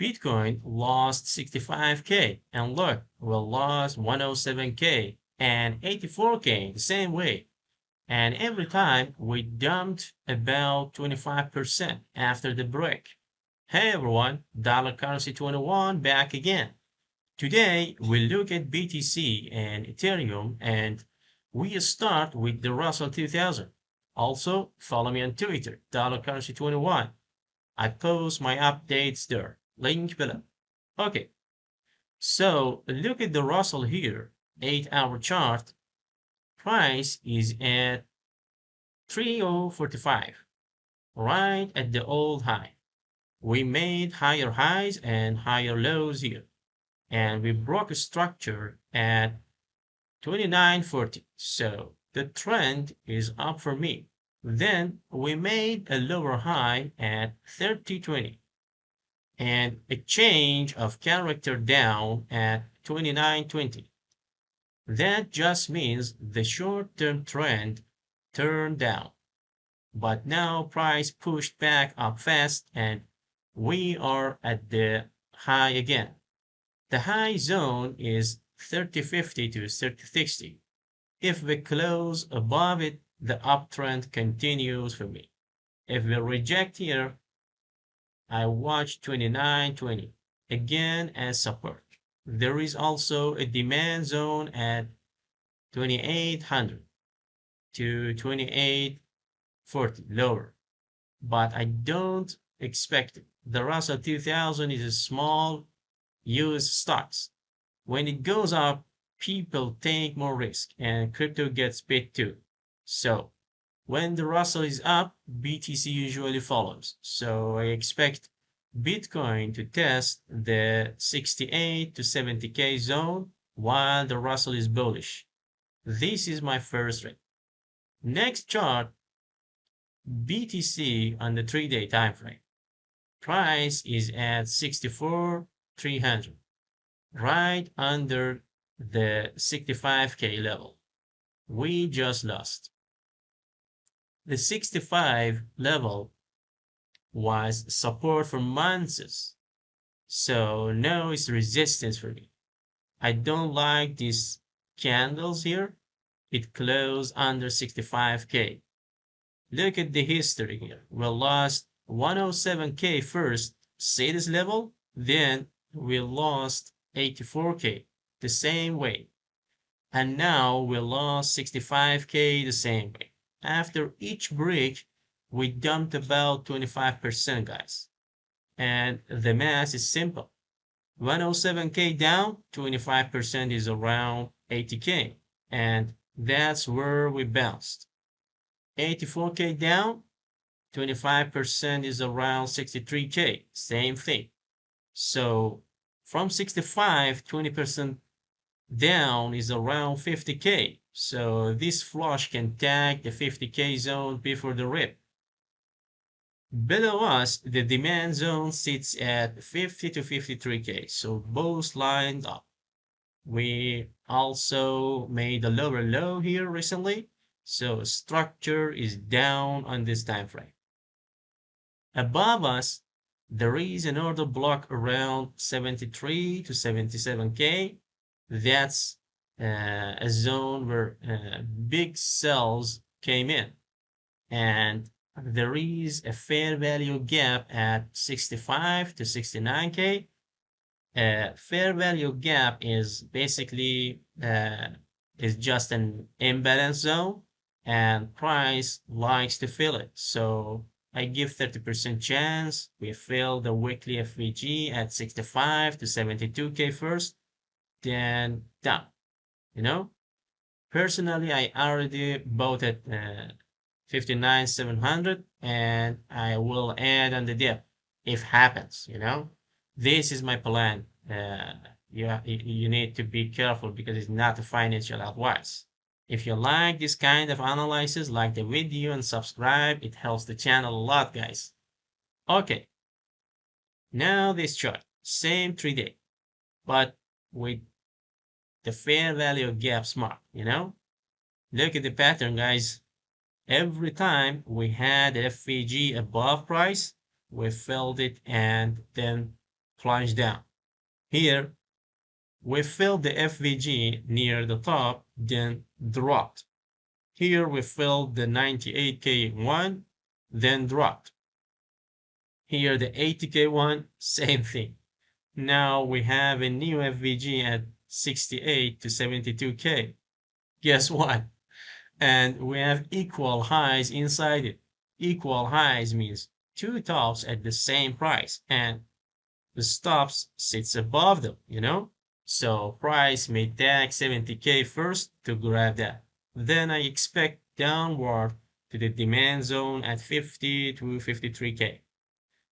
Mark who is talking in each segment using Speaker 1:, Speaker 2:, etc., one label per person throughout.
Speaker 1: Bitcoin lost 65K, and look, we lost 107K and 84K the same way. And every time we dumped about 25% after the break. Hey everyone, Dollar Currency 21 back again. Today we look at BTC and Ethereum, and we start with the Russell 2000. Also, follow me on Twitter, Dollar Currency 21. I post my updates there. Link below. Okay, so look at the Russell here. 8-hour chart. Price is at 3045, right at the old high. We made higher highs and higher lows here, and we broke a structure at 2940. So the trend is up for me. Then we made a lower high at 3020 and a change of character down at 2920. That just means the short-term trend turned down. But now price pushed back up fast and we are at the high again. The high zone is 3050 to 3060. If we close above it, the uptrend continues for me. If we reject here, I watch 2920 again as support. There is also a demand zone at 2800 to 2840 lower, but I don't expect it. The Russell 2000 is a small US stocks. When it goes up, people take more risk and crypto gets bit too. So when the Russell is up, BTC usually follows. So I expect Bitcoin to test the 68 to 70K zone while the Russell is bullish. This is my first rate. Next chart, BTC on the 3-day time frame. Price is at 64,300, right under the 65K level. We just lost. The 65 level was support for months, so now it's resistance for me. I don't like these candles here. It closed under 65K. Look at the history here. We lost 107K first, see this level? Then we lost 84K the same way. And now we lost 65K the same way. After each break, we dumped about 25%, guys. And the math is simple. 107K down, 25% is around 80K. And that's where we bounced. 84K down, 25% is around 63K. Same thing. So from 65, 20% down is around 50K. So this flush can tag the 50K zone before the rip. Below us, the demand zone sits at 50 to 53K. So both lined up. We also made a lower low here recently. So structure is down on this time frame. Above us, there is an order block around 73 to 77K. That's a zone where big sells came in. And there is a fair value gap at 65 to 69K. Fair value gap is basically is just an imbalance zone, and price likes to fill it. So I give 30% chance we fill the weekly FVG at 65 to 72K first, then down. You know, personally, I already bought at 59,700, and I will add on the dip if happens. This is my plan. You need to be careful because it's not a financial advice. If you like this kind of analysis, like the video and subscribe. It helps the channel a lot, guys. Okay, now this chart, same 3-day, but with the fair value gaps mark. Look at the pattern, guys. Every time we had FVG above price, we filled it and then plunge down. Here, we filled the FVG near the top, then dropped. Here we filled the 98K one, then dropped. Here the 80K one, same thing. Now we have a new FVG at 68 to 72K. Guess what? And we have equal highs inside it. Equal highs means two tops at the same price and the stops sits above them, you know? So price may tag 70K first to grab that. Then I expect downward to the demand zone at 50 to 53K.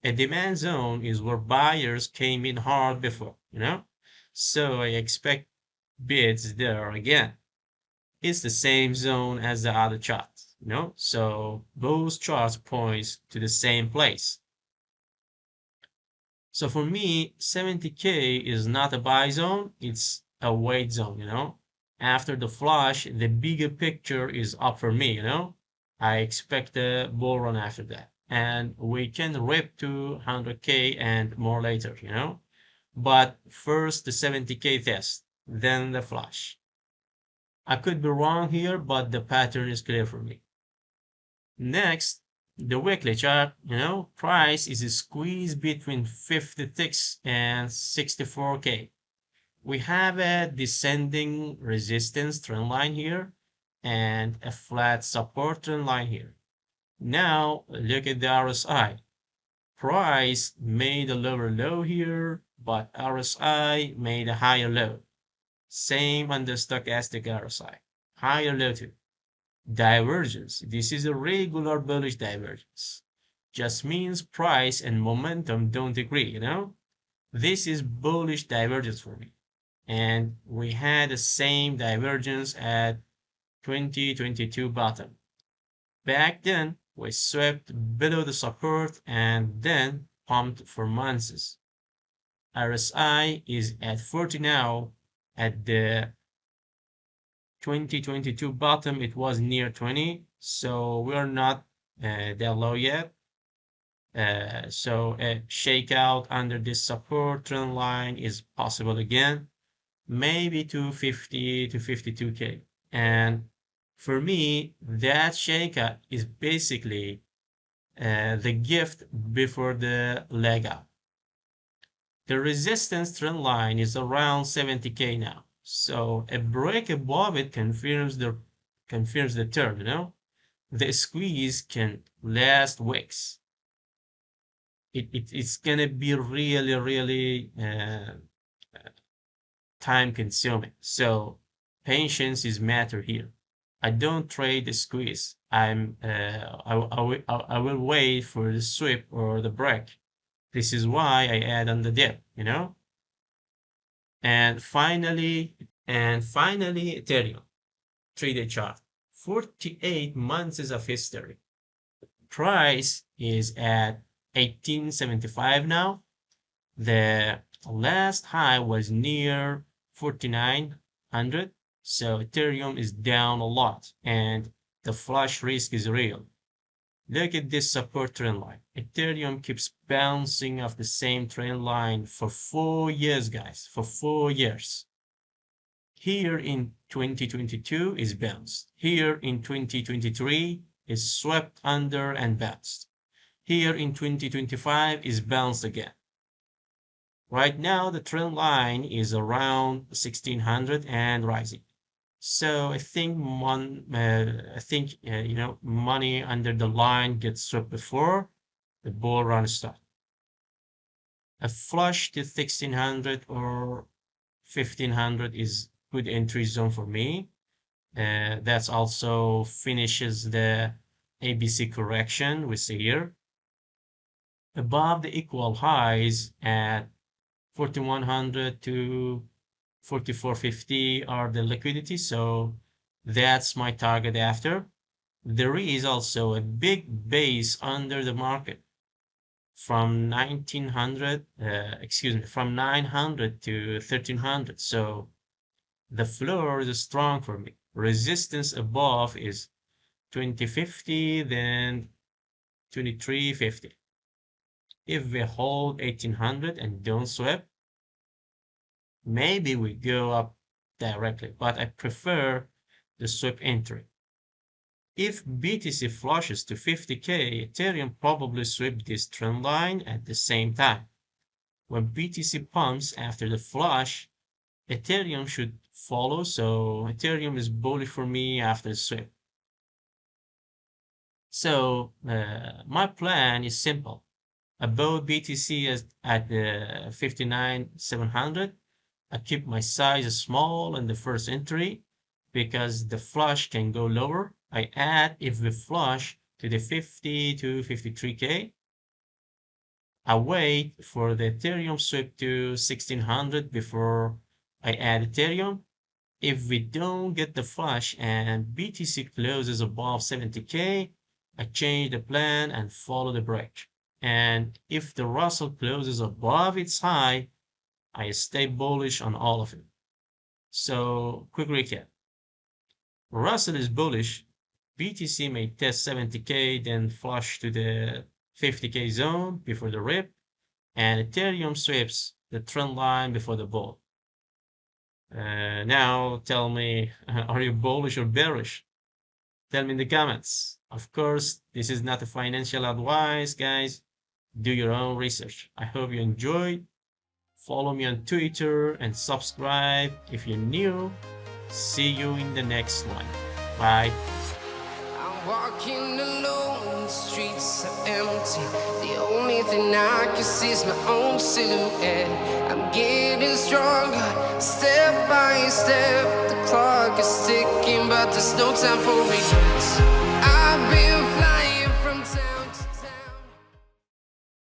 Speaker 1: A demand zone is where buyers came in hard before, you know? So I expect bids there again. It's the same zone as the other charts, you know? So both charts points to the same place. So for me, 70K is not a buy zone, it's a wait zone, you know? After the flush, the bigger picture is up for me, you know? I expect a bull run after that. And we can rip to 100K and more later, you know? But first the 70K test, then the flush. I could be wrong here, but the pattern is clear for me. Next, the weekly chart, you know, price is a squeeze between 56 and 64K. We have a descending resistance trend line here and a flat support trend line here. Now, look at the RSI. Price made a lower low here, but RSI made a higher low. Same on the stochastic RSI, higher low too. Divergence. This is a regular bullish divergence. Just means price and momentum don't agree, you know? This is bullish divergence for me. And we had the same divergence at 2022 bottom. Back then, we swept below the support and then pumped for months. RSI is at 40 now. At the 2022 bottom, it was near 20, so we're not that low yet. So a shakeout under this support trend line is possible again, maybe to 50 to 52K. And for me, that shakeout is basically the gift before the leg up. The resistance trend line is around 70K now. So a break above it confirms the term, you know? The squeeze can last weeks. It's gonna be really time consuming. So patience is matter here. I don't trade the squeeze. I will wait for the sweep or the break. This is why I add on the dip, you know? And finally, Ethereum, 3-day chart, 48 months of history. Price is at 1875 now. The last high was near 4900. So Ethereum is down a lot and the flush risk is real. Look at this support trend line. Ethereum keeps bouncing off the same trend line for 4 years, guys, for 4 years. Here in 2022 is bounced. Here in 2023 is swept under and bounced. Here in 2025 is bounced again. Right now, the trend line is around 1600 and rising. So I think you know, money under the line gets swept before the bull run starts. A flush to 1600 or 1500 is good entry zone for me. That's also finishes the ABC correction we see here. Above the equal highs at 4100 to 4450 are the liquidity, so that's my target after. There is also a big base under the market from 1900, from 900 to 1300. So the floor is strong for me. Resistance above is 2050, then 2350. If we hold 1800 and don't swap, maybe we go up directly, but I prefer the swap entry. If BTC flushes to 50K, Ethereum probably sweep this trend line at the same time. When BTC pumps after the flush, Ethereum should follow, so Ethereum is bullish for me after the sweep. So my plan is simple. Above BTC at the 59,700, I keep my size small in the first entry because the flush can go lower. I add if we flush to the 50 to 53K. I wait for the Ethereum sweep to 1600 before I add Ethereum. If we don't get the flush and BTC closes above 70K, I change the plan and follow the break. And if the Russell closes above its high, I stay bullish on all of it. So, quick recap. Russell is bullish. BTC may test 70K, then flush to the 50K zone before the rip, and Ethereum sweeps the trend line before the bull. Now tell me, are you bullish or bearish? Tell me in the comments. Of course, this is not a financial advice, guys. Do your own research. I hope you enjoyed. Follow me on Twitter and subscribe if you're new. See you in the next one. Bye.
Speaker 2: I'm walking alone, the streets are empty. The only thing I can see is my own silhouette. I'm getting stronger, step by step. The clock is ticking, but there's no time for me.